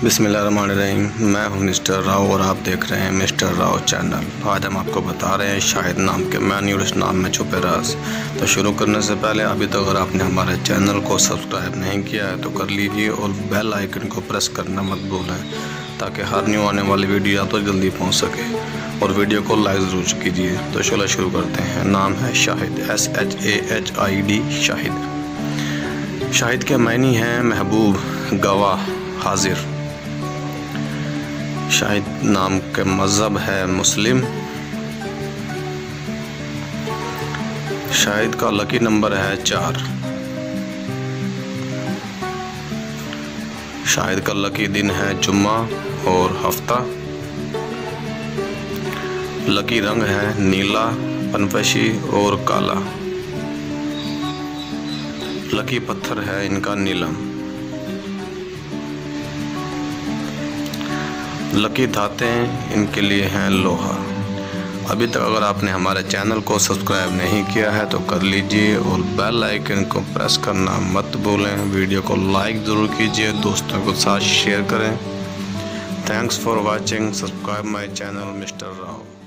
बिस्मिल्लाहिर्रहमानिर्रहीम। मैं हूं मिस्टर राव और आप देख रहे हैं मिस्टर राव चैनल। आज हम आपको बता रहे हैं शाहिद नाम के मैन्यूरस नाम में छुपे राज। तो शुरू करने से पहले अभी तक अगर आपने हमारे चैनल को सब्सक्राइब नहीं किया है तो कर लीजिए और बेल आइकन को प्रेस करना मत भूलें ताकि हर न्यू आने वाली वीडियो आप तक जल्दी पहुँच सके। और वीडियो को लाइक ज़रूर कीजिए। तो चलो शुरू करते हैं। नाम है शाहिद, SHAHID शाहिद। शाहिद के मायने हैं महबूब, गवाह, हाजिर। शाहिद नाम के मज़हब है मुस्लिम। शाहिद का लकी नंबर है 4। शाहिद का लकी दिन है जुम्मा और हफ्ता। लकी रंग है नीला, पनफशी और काला। लकी पत्थर है इनका नीलम। लकी धातें इनके लिए हैं लोहा। अभी तक अगर आपने हमारे चैनल को सब्सक्राइब नहीं किया है तो कर लीजिए और बेल आइकन को प्रेस करना मत भूलें। वीडियो को लाइक ज़रूर कीजिए, दोस्तों के साथ शेयर करें। Thanks for watching. Subscribe my channel mister Rao.